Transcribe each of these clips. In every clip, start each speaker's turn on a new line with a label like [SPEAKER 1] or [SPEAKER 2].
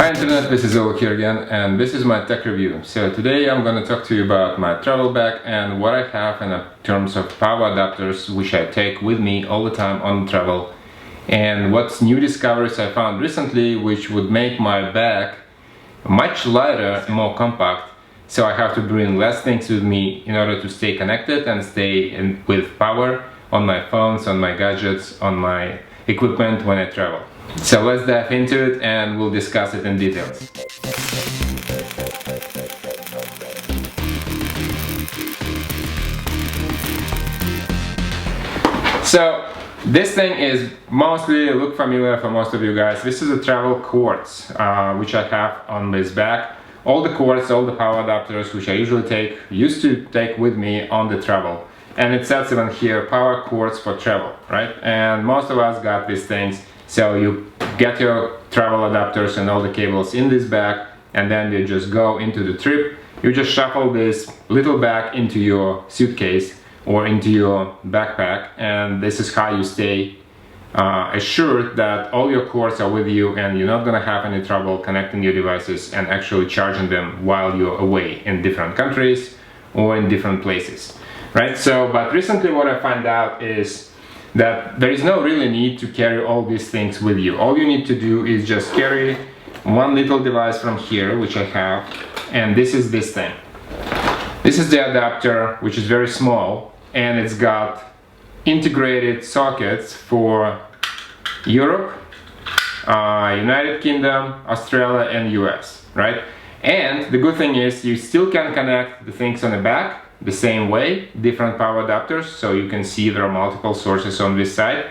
[SPEAKER 1] Hi Internet, this is Oleg here again, and this is my tech review. So today I'm going to talk to you about my travel bag and what I have in terms of power adapters which I take with me all the time on travel, and what new discoveries I found recently which would make my bag much lighter and more compact, so I have to bring less things with me in order to stay connected and stay with power on my phones, on my gadgets, on my equipment when I travel. So let's dive into it and we'll discuss it in details. So this thing is mostly look familiar for most of you guys. This is a travel cords which I have on this bag. All the cords, all the power adapters which I usually used to take with me on the travel. And it says even here, power cords for travel, right? And most of us got these things. So you get your travel adapters and all the cables in this bag, and then you just go into the trip. You just shuffle this little bag into your suitcase or into your backpack, and this is how you stay assured that all your cords are with you and you're not gonna have any trouble connecting your devices and actually charging them while you're away in different countries or in different places, right? So, but recently what I found out is that there is no really need to carry all these things with you. All you need to do is just carry one little device from here, which I have, and this is this thing. This is the adapter, which is very small, and it's got integrated sockets for Europe, United Kingdom, Australia, and US, right? And the good thing is you still can connect the things on the back the same way, different power adapters, so you can see there are multiple sources on this side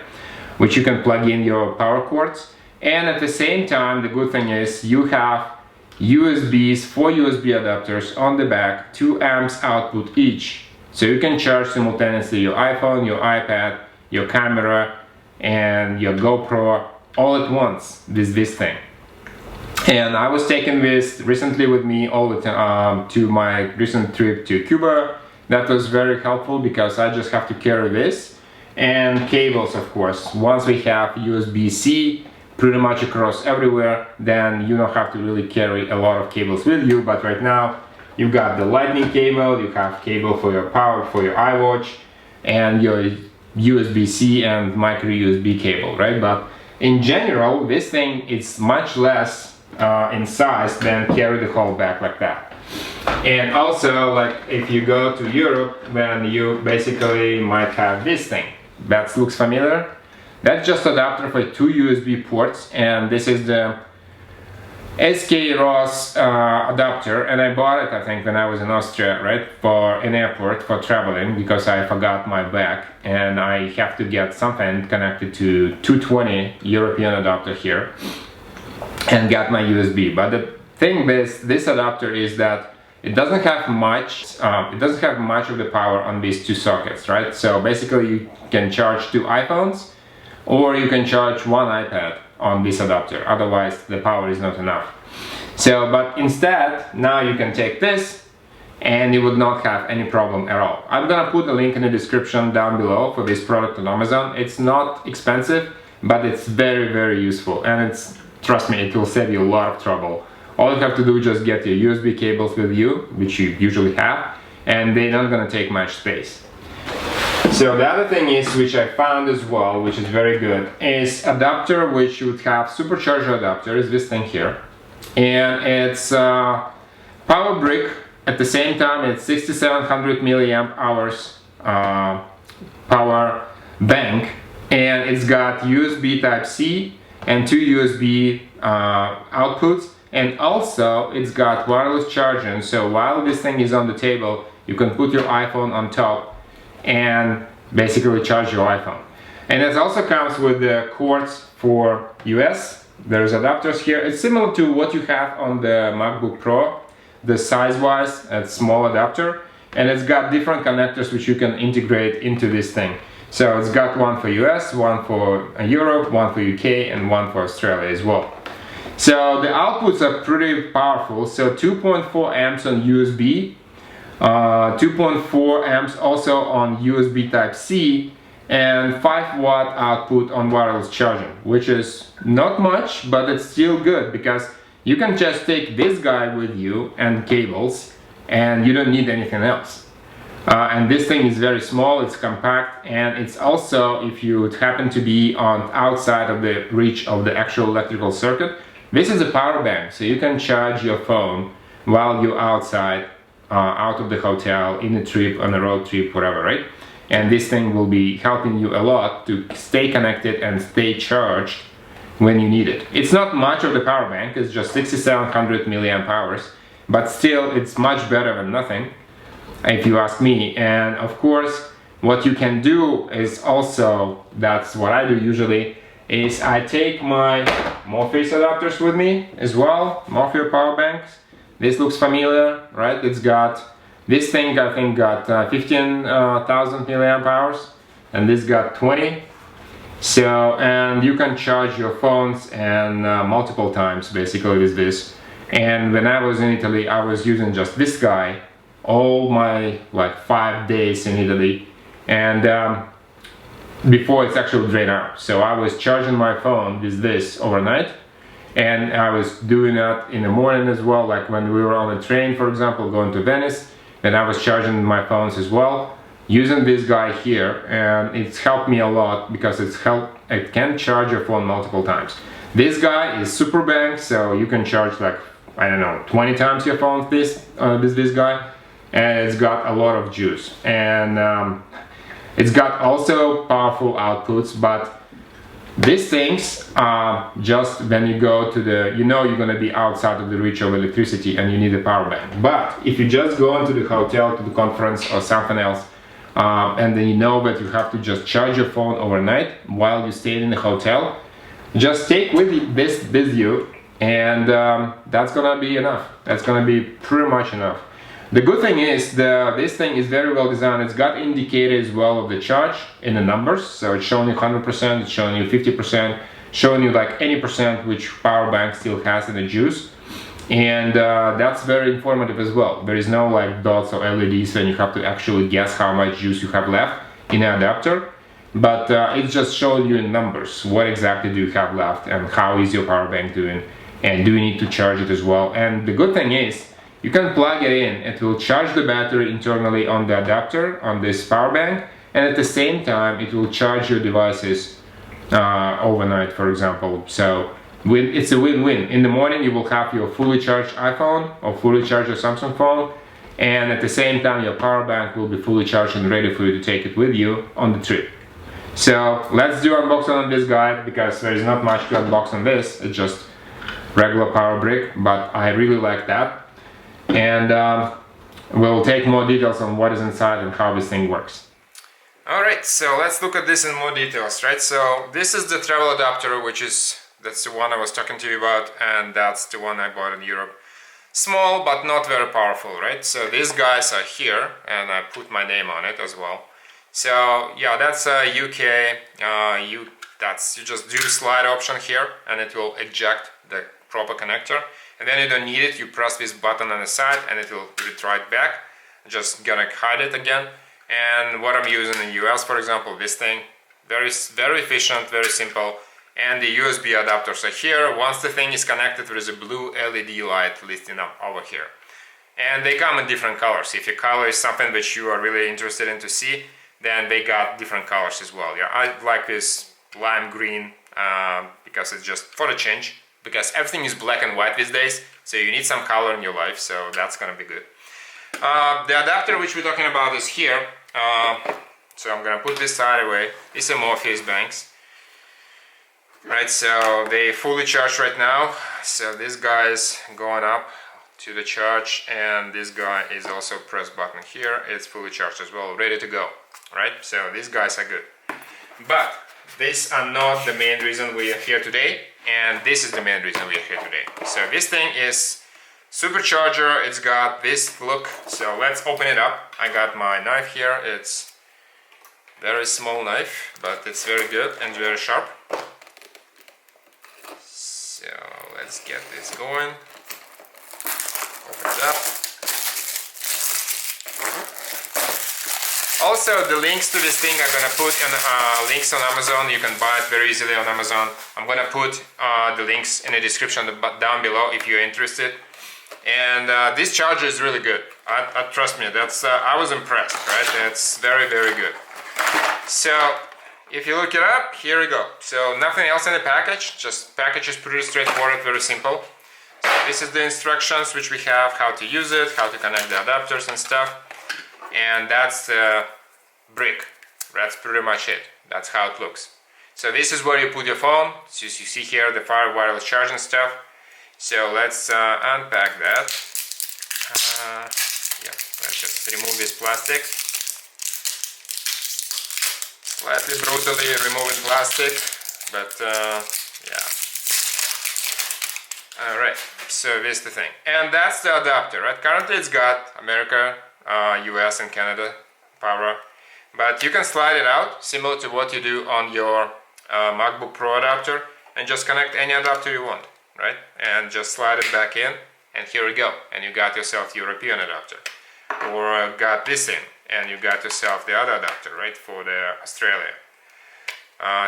[SPEAKER 1] which you can plug in your power cords. And at the same time, the good thing is you have USBs, 4 USB adapters on the back, 2 amps output each, so you can charge simultaneously your iPhone, your iPad, your camera, and your GoPro all at once, this thing. And I was taking this recently with me all the time to my recent trip to Cuba. That was very helpful because I just have to carry this and cables, of course. Once we have USB-C pretty much across everywhere, then you don't have to really carry a lot of cables with you. But right now you've got the lightning cable, you have cable for your power, for your iWatch, and your USB-C and micro USB cable, right? But in general, this thing is much less in size than carry the whole bag like that. And also, like if you go to Europe, then you basically might have this thing that looks familiar. That's just adapter for 2 USB ports, and this is the SK-ROS adapter, and I bought it I think when I was in Austria, right, for an airport for traveling, because I forgot my bag and I have to get something connected to 220 European adapter here and got my USB. But the thing with this adapter is that it doesn't have much of the power on these 2 sockets, right? So basically you can charge 2 iPhones or you can charge 1 iPad on this adapter, otherwise the power is not enough. So, but instead, now you can take this and you would not have any problem at all. I'm gonna put a link in the description down below for this product on Amazon. It's not expensive, but it's very, very useful, and it's, trust me, it will save you a lot of trouble. All you have to do is just get your USB cables with you, which you usually have, and they're not gonna take much space. So the other thing is, which I found as well, which is very good, is adapter which would have supercharger adapter, is this thing here. And it's power brick, at the same time it's 6700 milliamp hours power bank, and it's got USB Type-C and 2 USB outputs, and also it's got wireless charging, so while this thing is on the table you can put your iPhone on top and basically charge your iPhone. And it also comes with the cords for US. There's adapters here. It's similar to what you have on the MacBook Pro, the size-wise, a small adapter, and it's got different connectors which you can integrate into this thing. So it's got one for US, one for Europe, one for UK, and one for Australia as well. So the outputs are pretty powerful. So 2.4 amps on USB, 2.4 amps also on USB Type-C, and 5-watt output on wireless charging, which is not much, but it's still good because you can just take this guy with you and cables, and you don't need anything else. And this thing is very small, it's compact, and it's also, if you happen to be on outside of the reach of the actual electrical circuit, this is a power bank, so you can charge your phone while you're outside, out of the hotel, in a trip, on a road trip, whatever, right? And this thing will be helping you a lot to stay connected and stay charged when you need it. It's not much of the power bank, it's just 6700 milliamp hours, but still it's much better than nothing, if you ask me. And of course, what you can do is also, that's what I do usually, is I take my Morpheus adapters with me as well, Morpheus power banks. This looks familiar, right? It's got, this thing I think got 15,000 milliamp hours, and this got 20. So, and you can charge your phones and multiple times basically with this. And when I was in Italy, I was using just this guy all my like 5 days in Italy, and before it's actually drained out. So I was charging my phone with this overnight, and I was doing that in the morning as well, like when we were on a train, for example, going to Venice, then I was charging my phones as well, using this guy here, and it's helped me a lot because it can charge your phone multiple times. This guy is super bank, so you can charge like, I don't know, 20 times your phone with this guy, and it's got a lot of juice, and it's got also powerful outputs. But these things, just when you go to the, you know you're gonna be outside of the reach of electricity and you need a power bank. But if you just go into the hotel, to the conference or something else, and then you know that you have to just charge your phone overnight while you stay in the hotel, just take with you this with you, and that's gonna be enough. That's gonna be pretty much enough. The good thing is this thing is very well designed. It's got indicators as well of the charge in the numbers, so it's showing you 100%, it's showing you 50%, showing you like any percent which power bank still has in the juice. And that's very informative as well. There is no like dots or LEDs and you have to actually guess how much juice you have left in the adapter, but it's just showing you in numbers what exactly do you have left and how is your power bank doing, and do you need to charge it as well. And the good thing is you can plug it in, it will charge the battery internally on the adapter on this power bank, and at the same time it will charge your devices overnight, for example. So it's a win-win. In the morning you will have your fully charged iPhone or fully charged your Samsung phone, and at the same time your power bank will be fully charged and ready for you to take it with you on the trip. So let's do unboxing on this guy, because there is not much to unbox on this. It's just regular power brick, but I really like that. And we'll take more details on what is inside and how this thing works. Alright, so let's look at this in more details, right? So this is the travel adapter, that's the one I was talking to you about, and that's the one I bought in Europe. Small but not very powerful, right? So these guys are here, and I put my name on it as well. So yeah, that's UK. You just do slide option here, and it will eject the proper connector. And then you don't need it, you press this button on the side and it will retract back. Just gonna hide it again. And what I'm using in US, for example, this thing, very efficient, very simple. And the USB adapters are here. Once the thing is connected, there is a blue LED light listing up over here. And they come in different colors. If your color is something which you are really interested in to see, then they got different colors as well. Yeah, I like this lime green because it's just for the change. Because everything is black and white these days, so you need some color in your life, so that's gonna be good. The adapter which we're talking about is here, so I'm gonna put this side away. It's a Morpheus banks, right? So they fully charged right now. So this guy is going up to the charge, and this guy is also press button here. It's fully charged as well, ready to go, right? So these guys are good, but these are not the main reason we are here today. And this is the main reason we are here today. So this thing is supercharger. It's got this look. So let's open it up. I got my knife here. It's very small knife, but it's very good and very sharp. So let's get this going. Open it up. Also, the links to this thing I'm gonna put in links on Amazon. You can buy it very easily on Amazon. I'm gonna put the links in the description down below if you're interested. And this charger is really good. Trust me, that's I was impressed, right? That's very, very good. So if you look it up, here we go. So nothing else in the package, just package is pretty straightforward, very simple. So this is the instructions which we have, how to use it, how to connect the adapters and stuff. And that's the brick. That's pretty much it. That's how it looks. So this is where you put your phone. So you see here the wireless charging stuff. So let's unpack that. Yeah, let's just remove this plastic. Slightly brutally removing plastic, but yeah. Alright, so this is the thing. And that's the adapter, right? Currently it's got America, US and Canada power, but you can slide it out, similar to what you do on your MacBook Pro adapter, and just connect any adapter you want, right? And just slide it back in, and here we go. And you got yourself European adapter. Or got this in, and you got yourself the other adapter, right, for the Australia.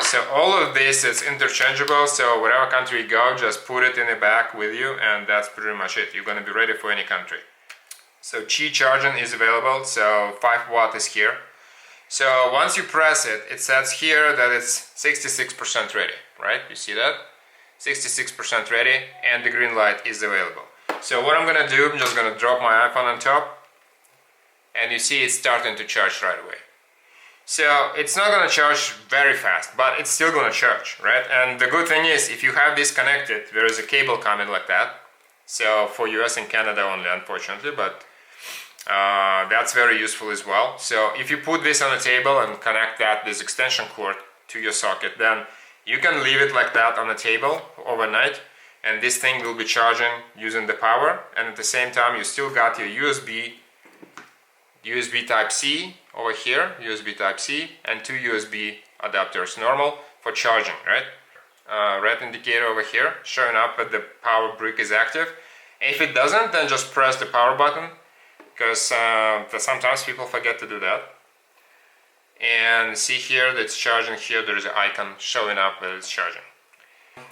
[SPEAKER 1] So all of this is interchangeable, so whatever country you go, just put it in the back with you, and that's pretty much it. You're going to be ready for any country. So Qi charging is available, so 5 watt is here. So once you press it, it says here that it's 66% ready, right? You see that? 66% ready, and the green light is available. So what I'm going to do, I'm just going to drop my iPhone on top, and you see it's starting to charge right away. So it's not going to charge very fast, but it's still going to charge, right? And the good thing is, if you have this connected, there is a cable coming like that. So for US and Canada only, unfortunately, but that's very useful as well. So if you put this on the table and connect this extension cord to your socket, then you can leave it like that on the table overnight, and this thing will be charging using the power, and at the same time you still got your USB Type-C over here, USB Type-C, and 2 USB adapters, normal for charging, right? Red indicator over here showing up that the power brick is active. If it doesn't, then just press the power button, because sometimes people forget to do that. And see here that it's charging. Here there is an icon showing up that it's charging.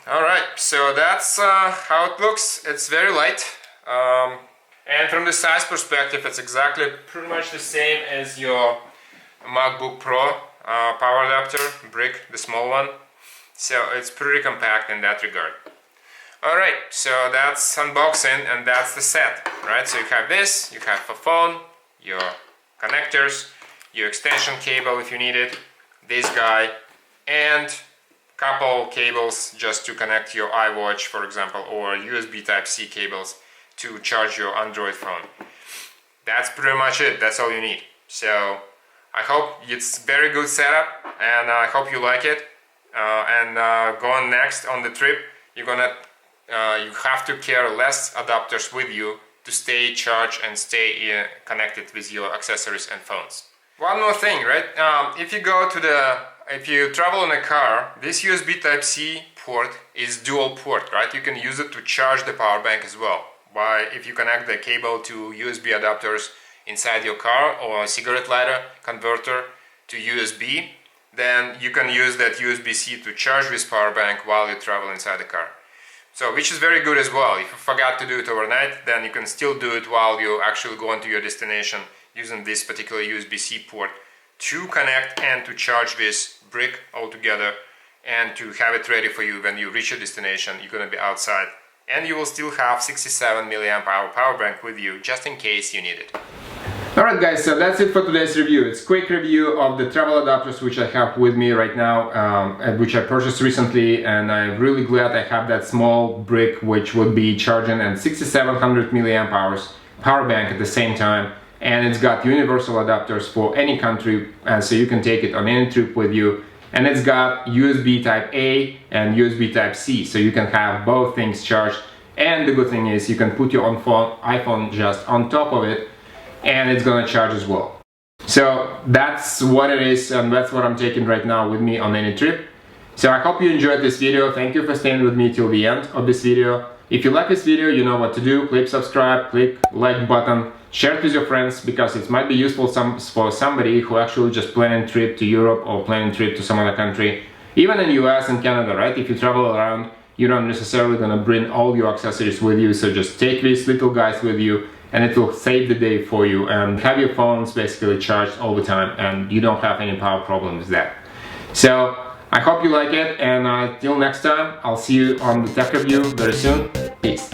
[SPEAKER 1] Alright, so that's how it looks. It's very light. And from the size perspective, it's exactly pretty much the same as your MacBook Pro power adapter brick, the small one. So it's pretty compact in that regard. Alright, so that's unboxing, and that's the set, right? So you have this, you have a phone, your connectors, your extension cable if you need it, this guy, and couple cables just to connect your iWatch, for example, or USB Type-C cables to charge your Android phone. That's pretty much it. That's all you need. So I hope it's very good setup, and I hope you like it. Going next on the trip, you have to carry less adapters with you to stay charged and stay connected with your accessories and phones. One more thing, right? If you travel in a car, this USB Type-C port is dual port, right? You can use it to charge the power bank as well. If you connect the cable to USB adapters inside your car, or a cigarette lighter converter to USB, then you can use that USB-C to charge this power bank while you travel inside the car. So, which is very good as well. If you forgot to do it overnight, then you can still do it while you actually go into your destination using this particular USB-C port to connect and to charge this brick all together, and to have it ready for you when you reach your destination. You're going to be outside, and you will still have 67 milliamp hour power bank with you just in case you need it. Alright guys, so that's it for today's review. It's a quick review of the travel adapters which I have with me right now, and which I purchased recently, and I'm really glad I have that small brick which would be charging at 6700 milliamp hours power bank at the same time, and it's got universal adapters for any country, and so you can take it on any trip with you. And it's got USB Type-A and USB Type-C, so you can have both things charged. And the good thing is you can put your own iPhone just on top of it, and it's gonna charge as well. So that's what it is, and that's what I'm taking right now with me on any trip. So I hope you enjoyed this video. Thank you for staying with me till the end of this video. If you like this video, you know what to do. Click subscribe, click like button, share it with your friends, because it might be useful for somebody who actually just planning a trip to Europe or planning a trip to some other country. Even in US and Canada, right? If you travel around, you're not necessarily gonna bring all your accessories with you, so just take these little guys with you and it will save the day for you, and have your phones basically charged all the time and you don't have any power problems with that. So I hope you like it, and till next time, I'll see you on the tech review very soon. Peace.